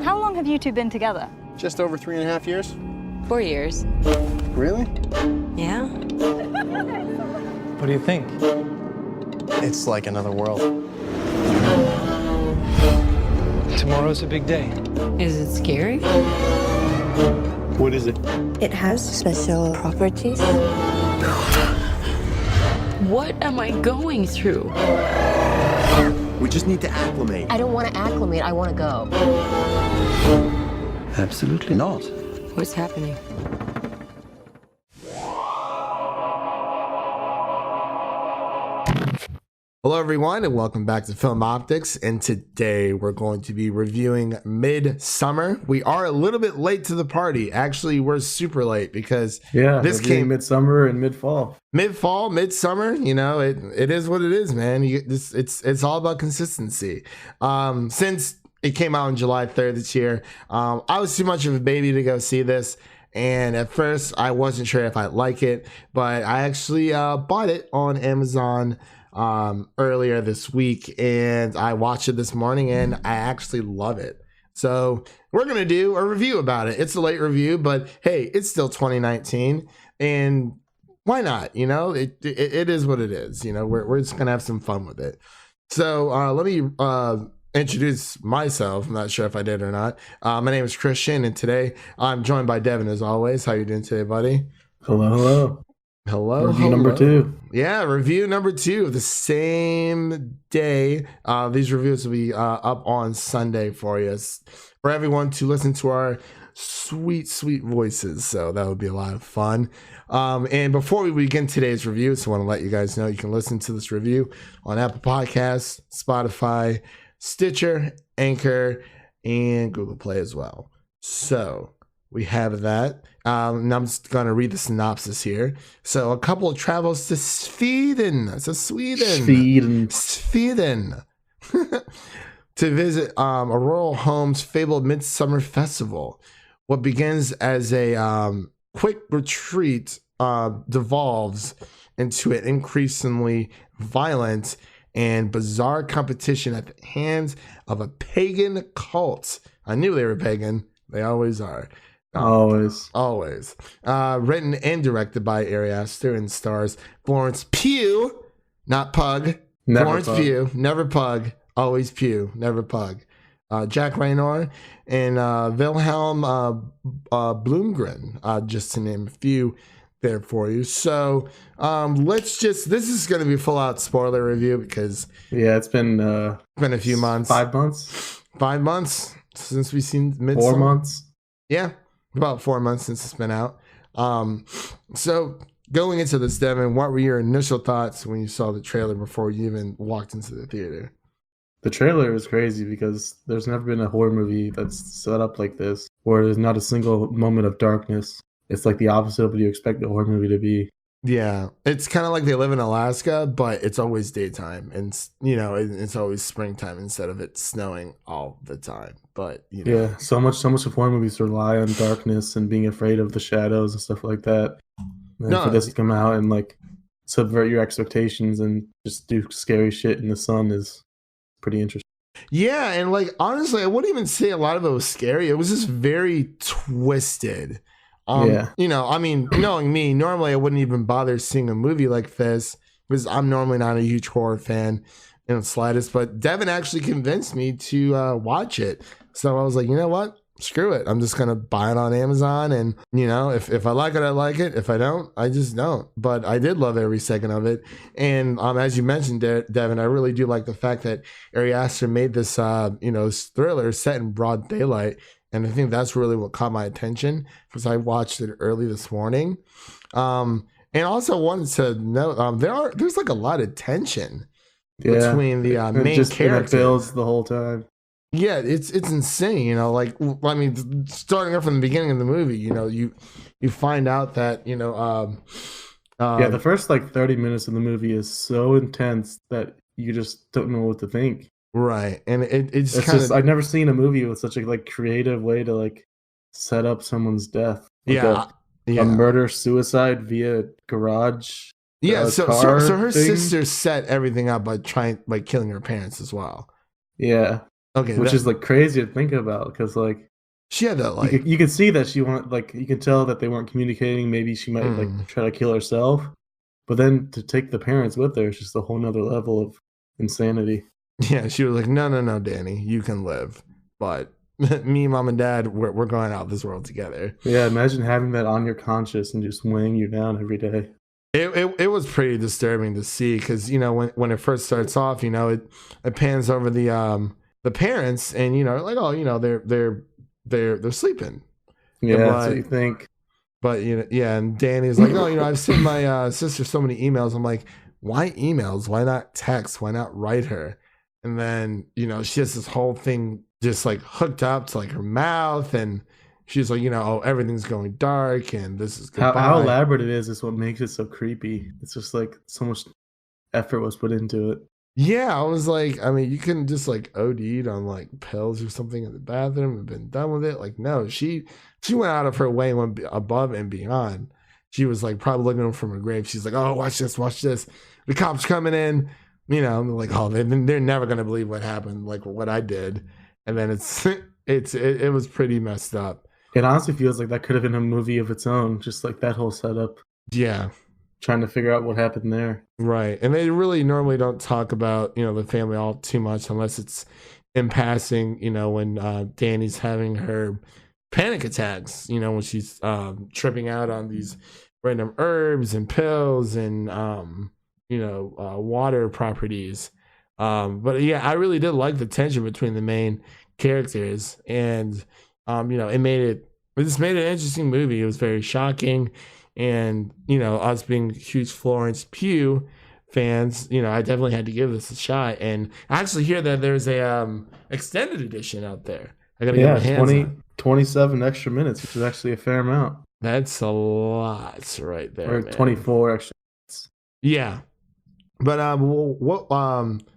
How long have you two been together? Just over 3.5 years. 4 years. Really? Yeah. What do you think? It's like another world. Tomorrow's a big day. Is it scary? What is it? It has special properties. What am I going through? We just need to acclimate. I don't want to acclimate, I want to go. Absolutely not. What's happening? Hello, everyone, and welcome back to Film Optics. And today we're going to be reviewing Midsommar. We are a little bit late to the party. Actually, we're super late because this came midsummer and mid-fall. Midsummer. You know, it is what it is, man. It's all about consistency. Since it came out on July 3rd this year, I was too much of a baby to go see this. And at first, I wasn't sure if I'd like it, but I actually bought it on Amazon earlier this week, and I watched it this morning, and I actually love it. So we're gonna do a review about it. It's a late review, but hey, it's still 2019, and why not? You know, it is what it is. You know, we're just gonna have some fun with it. So let me introduce myself. I'm not sure if I did or not. My name is Christian, and today I'm joined by Devin as always. How you doing today, buddy? Hello. Review number 2. Yeah, review number 2 of the same day. These reviews will be up on Sunday for you, for everyone to listen to our sweet, sweet voices. So that would be a lot of fun. And before we begin today's review, so I want to let you guys know you can listen to this review on Apple Podcasts, Spotify, Stitcher, Anchor, and Google Play as well. So we have that. And I'm just going to read the synopsis here. So a couple travels to Sweden to visit a rural home's fabled midsummer festival. What begins as a quick retreat devolves into an increasingly violent and bizarre competition at the hands of a pagan cult. I knew they were pagan. They always are. Always. Written and directed by Ari Aster and stars Florence Pugh, not Pug. Florence Pugh, never Pug, always Pugh, never Pug. Jack Raynor and Wilhelm Blumgren, just to name a few there for you. So this is going to be a full out spoiler review because it's been a few months. 5 months. 5 months since we've seen Midsommar. 4 months. Yeah. About 4 months since it's been out. So going into this, Devin, what were your initial thoughts when you saw the trailer before you even walked into the theater? The trailer is crazy because there's never been a horror movie that's set up like this, where there's not a single moment of darkness. It's like the opposite of what you expect a horror movie to be. Yeah, it's kind of like they live in Alaska, but it's always daytime, and you know it's always springtime instead of it snowing all the time. But you know. Yeah, so much of horror movies rely on darkness and being afraid of the shadows and stuff like that. And for this to come out and like subvert your expectations and just do scary shit in the sun is pretty interesting. Yeah, and like honestly, I wouldn't even say a lot of it was scary. It was just very twisted. You know, I mean, knowing me, normally I wouldn't even bother seeing a movie like this because I'm normally not a huge horror fan in the slightest, but Devin actually convinced me to watch it. So I was like, you know what? Screw it. I'm just going to buy it on Amazon. And, you know, if I like it, I like it. If I don't, I just don't. But I did love every second of it. And as you mentioned, Devin, I really do like the fact that Ari Aster made this, this thriller set in broad daylight. And I think that's really what caught my attention because I watched it early this morning. And also wanted to note there's like a lot of tension between the main characters. It builds the whole time. Yeah, it's insane. You know, like I mean, starting off from the beginning of the movie, you know, you find out that the first like 30 minutes of the movie is so intense that you just don't know what to think. Right, and it's just I've never seen a movie with such a like creative way to like set up someone's death. Like a murder suicide via garage. Yeah, so her sister set everything up by killing her parents as well. Yeah, Okay, which is like crazy to think about because like she had that like you could see that she wanted, like you could tell that they weren't communicating. Maybe she might like try to kill herself, but then to take the parents with her is just a whole nother level of insanity. Yeah, she was like, no, Danny, you can live, but me, mom, and dad, we're going out this world together. Yeah, imagine having that on your conscience and just weighing you down every day. It was pretty disturbing to see because when it first starts off, it pans over the parents and like, oh, they're sleeping. Yeah, that's what you think. But yeah, and Danny's like, oh, I've sent my sister so many emails. I'm like, why emails? Why not text? Why not write her? And then she has this whole thing just like hooked up to like her mouth, and she's like, oh, everything's going dark, and this is goodbye. How elaborate it is what makes it so creepy. It's just like so much effort was put into it. Yeah, I was like, I mean, you couldn't just like OD'd on like pills or something in the bathroom and been done with it. Like, no, she went out of her way and went above and beyond. She was like probably looking from her grave. She's like, oh, watch this. The cops coming in, they're like, oh, they're never gonna believe what happened, like what I did. And then it was pretty messed up. It honestly feels like that could have been a movie of its own, just like that whole setup. Yeah. Trying to figure out what happened there. Right. And they really normally don't talk about, the family all too much unless it's in passing, when Danny's having her panic attacks, when she's tripping out on these random herbs and pills and, water properties. But yeah, I really did like the tension between the main characters, and it just made an interesting movie. It was very shocking, and us being huge Florence Pugh fans, I definitely had to give this a shot. And I actually hear that there's a extended edition out there. I gotta get my hands on 27 extra minutes, which is actually a fair amount. That's a lot right there. Or 24 extra minutes. Yeah. But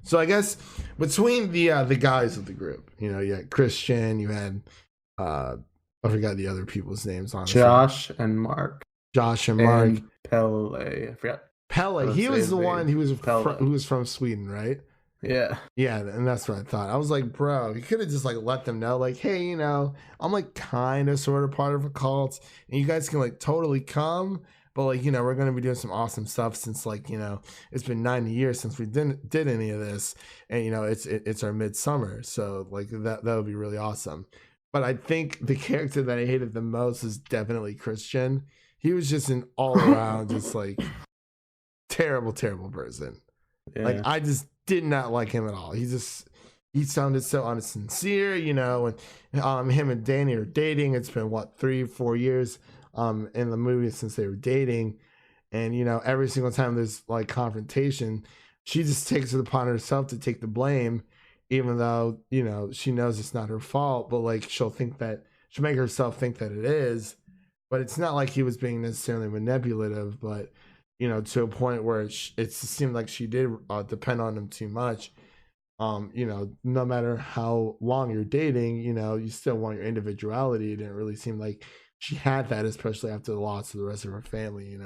so I guess between the guys of the group, you had Christian, you had I forgot the other people's names, honestly. Josh and Mark. And Pelle. I forgot. Pelle. He was the one who was from Sweden, right? Yeah. Yeah, and that's what I thought. I was like, bro, you could have just like let them know, like, hey, I'm like kind of sort of part of a cult, and you guys can like totally come. But like, we're going to be doing some awesome stuff since like, it's been 90 years since we did any of this. And, it's our midsummer. So like that would be really awesome. But I think the character that I hated the most is definitely Christian. He was just an all around, just like terrible, terrible person. Yeah. Like I just did not like him at all. He sounded so unsincere, and him and Danny are dating. It's been 3-4 years in the movie since they were dating, and every single time there's like confrontation, she just takes it upon herself to take the blame, even though she knows it's not her fault, but like she'll make herself think that it is. But it's not like he was being necessarily manipulative, but to a point where it seemed like she did depend on him too much. No matter how long you're dating, you still want your individuality. It didn't really seem like she had that, especially after the loss of the rest of her family,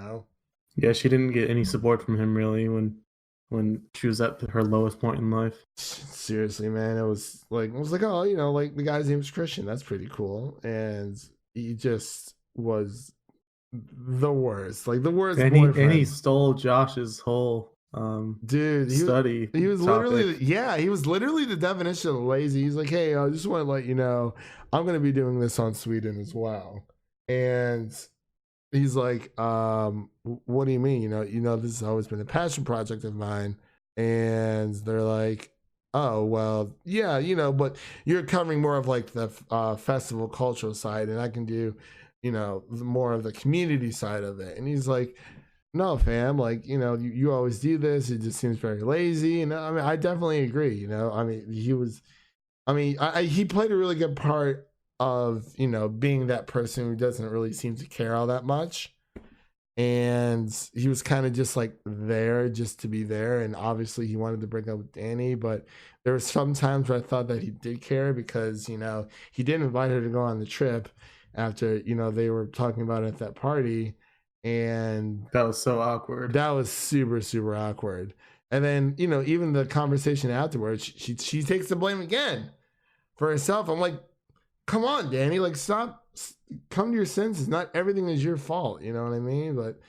Yeah, she didn't get any support from him really when she was at her lowest point in life. Seriously, man, it was like, oh, like the guy's name is Christian. That's pretty cool. And he just was the worst, like the worst. And he stole Josh's whole study. He was literally the definition of lazy. He's like, hey, I just want to let you know I'm going to be doing this on Sweden as well. And he's like, what do you mean? This has always been a passion project of mine. And they're like, oh, well, yeah, but you're covering more of like the festival cultural side, and I can do, more of the community side of it. And he's like, no, fam, like, you always do this. It just seems very lazy. And I mean, I definitely agree. He played a really good part of, being that person who doesn't really seem to care all that much. And he was kind of just like there just to be there. And obviously he wanted to break up with Danny, but there were some times where I thought that he did care because, he did invite her to go on the trip after, they were talking about it at that party. And that was so awkward. That was super, super awkward. And then, even the conversation afterwards, she takes the blame again. for herself. I'm like, come on, Danny, like stop, come to your senses. Not everything is your fault, you know what I mean? But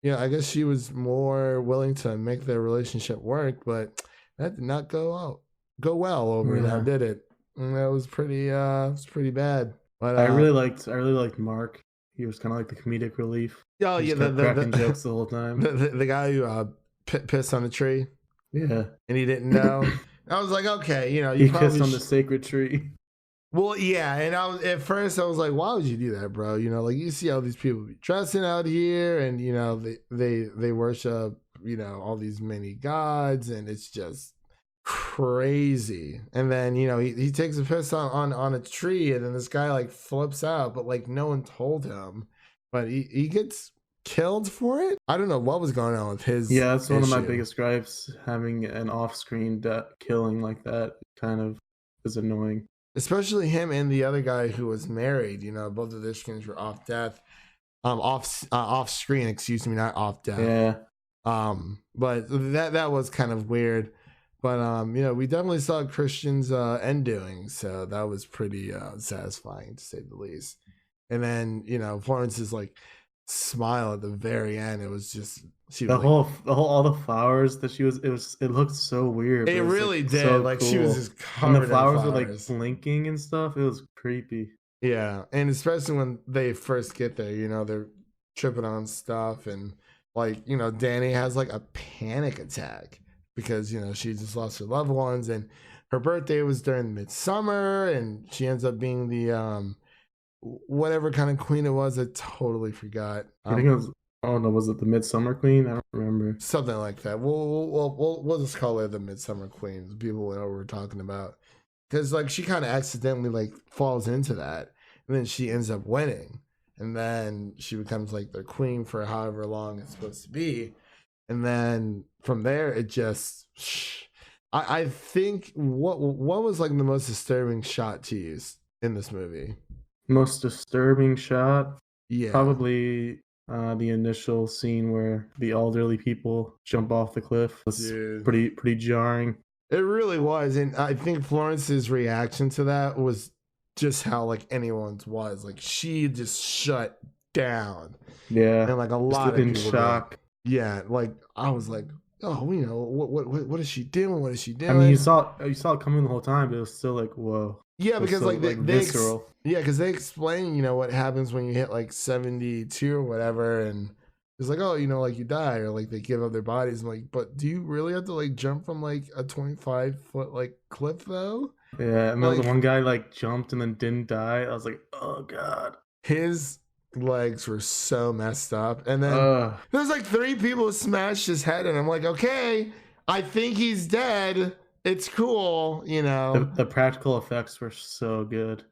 yeah, I guess she was more willing to make their relationship work, but that did not go well over there, did it? And that was pretty bad. But I really liked Mark. He was kind of like the comedic relief. Oh yeah, the cracking jokes the whole time. The guy who pissed on the tree. Yeah, and he didn't know. I was like, okay, you know, he pissed on the sacred tree. Well, yeah, and at first I was like, why would you do that, bro? You know, like you see all these people be dressing out here, and you know they worship, you know, all these many gods, and it's just crazy. And then you know he takes a piss on a tree, and then this guy like flips out, but like no one told him, but he gets killed for it. I don't know what was going on with his. Yeah, that's one of my biggest gripes. Having an off-screen killing like that kind of is annoying. Especially him and the other guy who was married. You know, both of their screens were off death, off screen. Excuse me, not off death. Yeah. But that was kind of weird. But you know, we definitely saw Christian's end doing, so that was pretty satisfying to say the least. And then you know, Florence's like smile at the very end. It was just all the flowers that she was. It looked so weird. It really did. So like cool. she was just covered. And the flowers in were like blinking and stuff. It was creepy. Yeah, and especially when they first get there, you know, they're tripping on stuff, and like you know, Danny has like a panic attack because you know she just lost her loved ones, and her birthday was during Midsommar, and she ends up being the whatever kind of queen it was. I totally forgot. I think it was. Oh no, was it the Midsummer Queen? I don't remember. Something like that. We'll just call her the Midsummer Queen. People will know what we're talking about. Because like she kind of accidentally like falls into that, and then she ends up winning, and then she becomes like the queen for however long it's supposed to be, and then from there it just. I think what was like the most disturbing shot to you in this movie? Most disturbing shot? Yeah, probably. The initial scene where the elderly people jump off the cliff was pretty jarring. It really was, and I think Florence's reaction to that was just how like anyone's was. Like she just shut down. Yeah, and like a lot of in people shock. Did. Yeah, like I was like, oh, you know, what is she doing? What is she doing? I mean, you saw it coming the whole time, but it was still like, whoa. Yeah, because like they visceral. Because they explain, you know, what happens when you hit like 72 or whatever, and it's like, oh, you know, like you die, or like they give up their bodies. I'm like, but do you really have to like jump from like a 25-foot like cliff though? Yeah, and like, the one guy like jumped and then didn't die. I was like, oh god, his legs were so messed up, and then there's like 3 people who smashed his head, and I'm like, okay, I think he's dead. It's cool, you know. The practical effects were so good.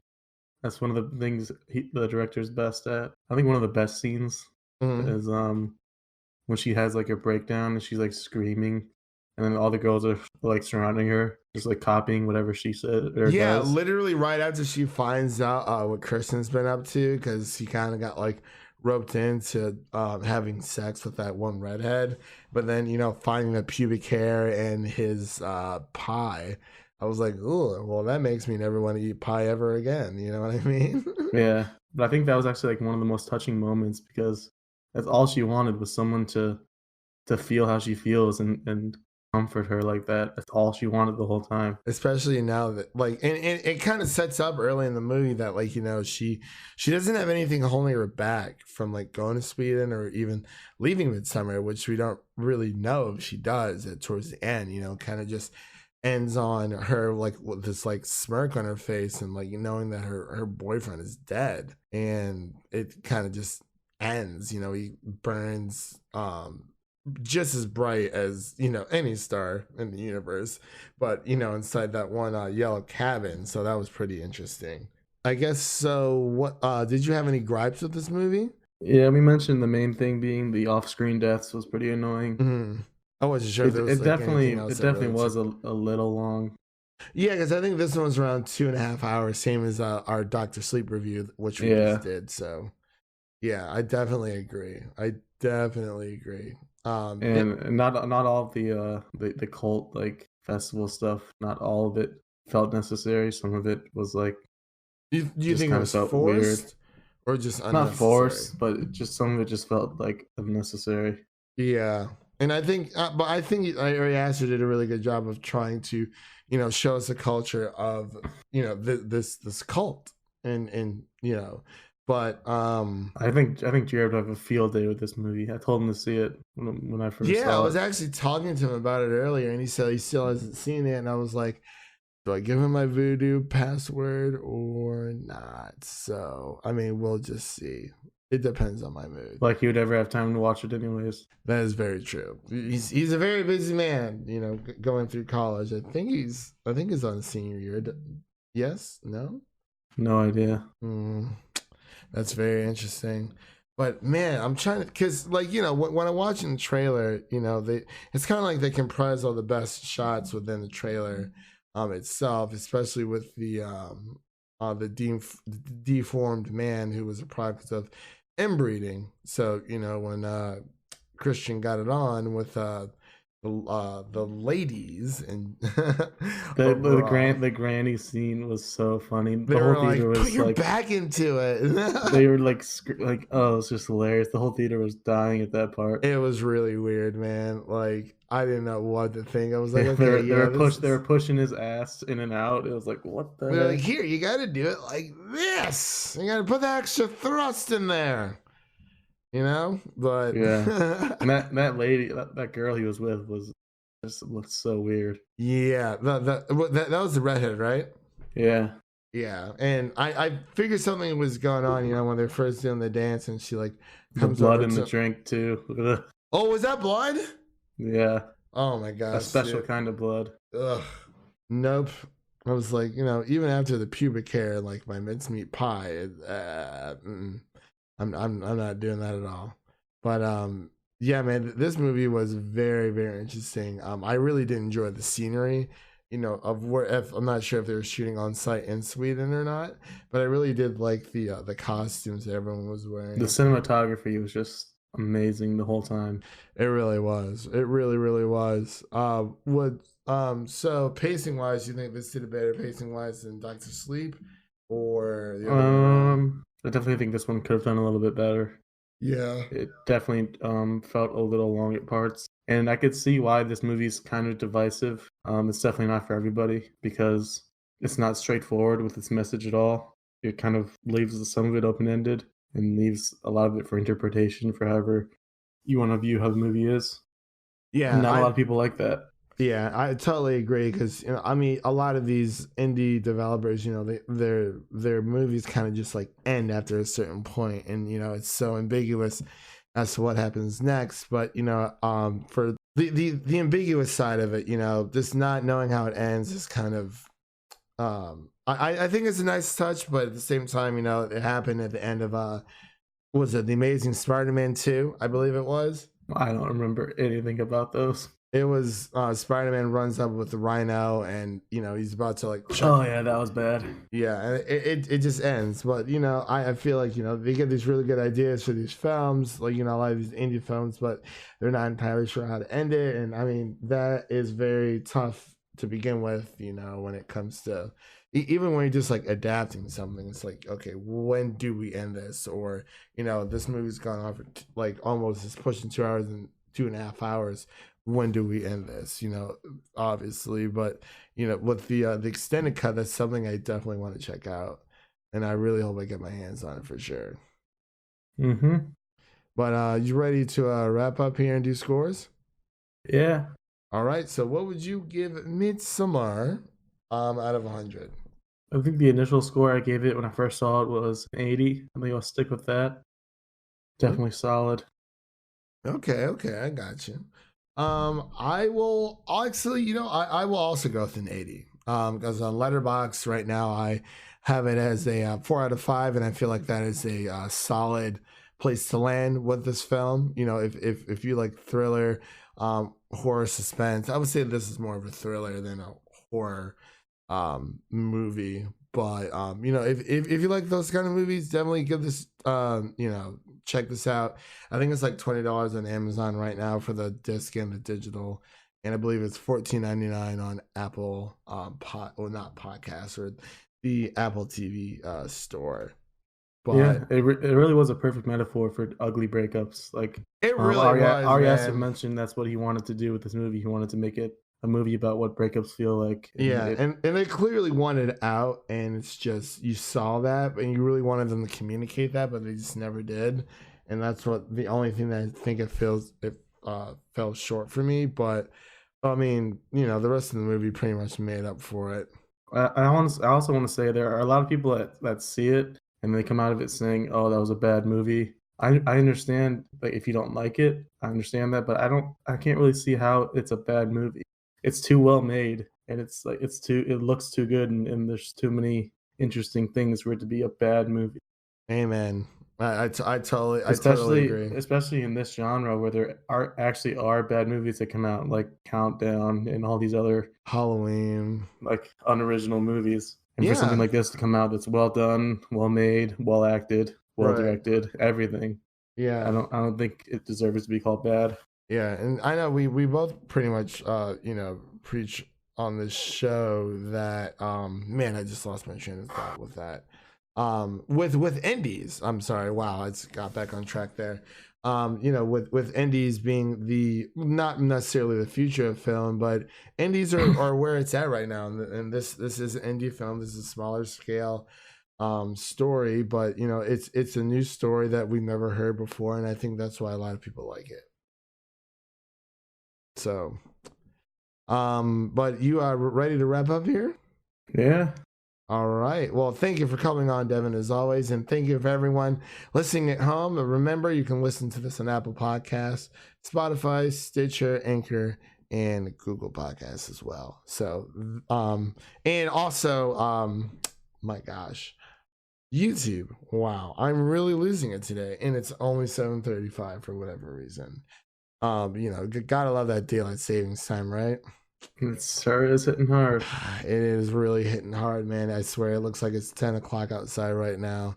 That's one of the things the director's best at. I think one of the best scenes is when she has like a breakdown and she's like screaming, and then all the girls are like surrounding her, just like copying whatever she said. Yeah, literally right after she finds out what Kristen's been up to, because he kind of got like roped into having sex with that one redhead, but then you know finding the pubic hair in his pie, I was like, oh, well that makes me never want to eat pie ever again. You know what I mean? Yeah, but I think that was actually like one of the most touching moments, because that's all she wanted was someone to feel how she feels and comfort her like that. That's all she wanted the whole time. Especially now that like, and it kind of sets up early in the movie that like, you know, she doesn't have anything holding her back from like going to Sweden or even leaving Midsommar, which we don't really know if she does towards the end. You know, kind of just ends on her like with this like smirk on her face and like knowing that her boyfriend is dead, and it kind of just ends. You know, he burns just as bright as, you know, any star in the universe, but you know, inside that one yellow cabin. So that was pretty interesting, I guess. So what did you have any gripes with this movie? Yeah, we mentioned the main thing being the off-screen deaths was pretty annoying. Mm-hmm. I wasn't sure. It definitely was a little long. Yeah, because I think this one was around 2.5 hours, same as our Dr. Sleep review, which we just did. So yeah, I definitely agree. And not all of the cult like festival stuff, not all of it felt necessary. Some of it was like Do you just think it kind of was felt forced weird. or just Not unnecessary? forced, but just some of it just felt like unnecessary. Yeah, and I think, but I think Ari Aster did a really good job of trying to, show us a culture of, this cult, and but I think Jared would have a field day with this movie. I told him to see it when I first yeah, I saw was it. actually talking to him about it earlier, and he said he still hasn't seen it, and I was like, do I give him my voodoo password or not? So I mean, we'll just see. It depends on my mood. Like you would ever have time to watch it anyways. That is very true. He's a very busy man, going through college. I think he's on senior year. Yes? No? No idea. That's very interesting. But man, I'm trying to, because when I'm watching the trailer, it's kind of like they comprise all the best shots within the trailer itself, especially with the deformed man who was a product of inbreeding. So when Christian got it on with the ladies and the granny scene was so funny. The whole theater was put your back into it. They were like oh, it's just hilarious. The whole theater was dying at that part. It was really weird, man. Like I didn't know what to think. I was like, okay, they were pushing his ass in and out. It was like, what the heck? Like, here, you got to do it like this. You got to put the extra thrust in there. But yeah, and that lady, that girl he was with was just looked so weird. Yeah, that was the redhead, right? Yeah, and I figured something was going on. When they're first doing the dance, and she like comes the blood over in the drink too. Oh, was that blood? Yeah. Oh my gosh. A special kind of blood. Ugh. Nope. I was like, even after the pubic hair, like my mincemeat pie, I'm not doing that at all. But yeah, man, this movie was very, very interesting. I really did enjoy the scenery, of where, I'm not sure if they were shooting on site in Sweden or not, but I really did like the costumes that everyone was wearing. The cinematography was just amazing the whole time. It really was. It really, really was. So pacing wise, you think this did a better pacing wise than Doctor Sleep, or the other I definitely think this one could have done a little bit better. Yeah. It definitely felt a little long at parts. And I could see why this movie's kind of divisive. It's definitely not for everybody because it's not straightforward with its message at all. It kind of leaves some of it open-ended and leaves a lot of it for interpretation for however you want to view how the movie is. Yeah. And not a lot of people like that. Yeah, I totally agree because I mean a lot of these indie developers, their movies kind of just like end after a certain point, and it's so ambiguous as to what happens next. But for the ambiguous side of it, just not knowing how it ends is kind of I think it's a nice touch, but at the same time, it happened at the end of was it The Amazing Spider-Man 2? I believe it was. I don't remember anything about those. It was Spider-Man runs up with the Rhino, and he's about to like. Oh yeah, that was bad. Yeah, and it just ends. But I feel like they get these really good ideas for these films, like a lot of these indie films, but they're not entirely sure how to end it. And I mean that is very tough to begin with. When it comes to even when you're just like adapting something, it's like, okay, when do we end this? Or this movie's gone on for like almost it's pushing 2 hours and 2.5 hours. When do we end this? Obviously, but with the extended cut, that's something I definitely want to check out, and I really hope I get my hands on it for sure. But you ready to wrap up here and do scores? Yeah. All right. So, what would you give Midsommar out of 100? I think the initial score I gave it when I first saw it was 80. I think I'll stick with that. Definitely solid. Okay, I got you. I will actually, I will also go with an 80. Because on Letterboxd right now, I have it as a 4 out of 5, and I feel like that is a solid place to land with this film. If you like thriller, horror, suspense, I would say this is more of a thriller than a horror movie. But if you like those kind of movies, definitely give this check this out. I think it's like $20 on Amazon right now for the disc and the digital. and I believe it's $14.99 on Apple not podcast, or the Apple TV store. But yeah, it really was a perfect metaphor for ugly breakups. Like it really Ari Aster mentioned that's what he wanted to do with this movie. He wanted to make it a movie about what breakups feel like. And they clearly wanted out, and it's just, you saw that, and you really wanted them to communicate that, but they just never did. And that's what the only thing that I think it fell short for me. But I mean, you know, the rest of the movie pretty much made up for it. I also want to say there are a lot of people that see it and they come out of it saying, "Oh, that was a bad movie." I understand, like, if you don't like it, I understand that, but I can't really see how it's a bad movie. It's too well made, and it looks too good, and there's too many interesting things for it to be a bad movie. Amen. I totally agree. Especially in this genre where there are bad movies that come out, like Countdown and all these other Halloween, like unoriginal movies. And for something like this to come out that's well done, well made, well acted, well directed, everything. Yeah. I don't think it deserves to be called bad. Yeah, and I know we both pretty much preach on this show that man, I just lost my train of thought with that. With indies, I'm sorry. Wow, it's got back on track there. With indies being the not necessarily the future of film, but indies are where it's at right now. And this is an indie film. This is a smaller scale story, but it's a new story that we've never heard before, and I think that's why a lot of people like it. So, but you are ready to wrap up here? Yeah. All right. Well, thank you for coming on, Devin, as always. And thank you for everyone listening at home. Remember, you can listen to this on Apple Podcasts, Spotify, Stitcher, Anchor, and Google Podcasts as well. So, and also, my gosh, YouTube. Wow. I'm really losing it today. And it's only 7:35 for whatever reason. Gotta love that daylight savings time, right? It sure is hitting hard. It is really hitting hard, man. I swear it looks like it's 10 o'clock outside right now.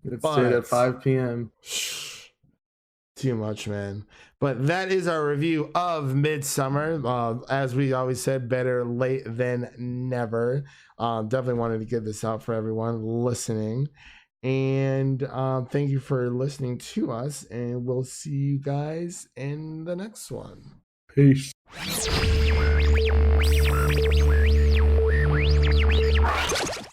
It's at 5 p.m. Too much, man. But that is our review of Midsommar. As we always said, better late than never. Definitely wanted to get this out for everyone listening. And thank you for listening to us. And we'll see you guys in the next one. Peace.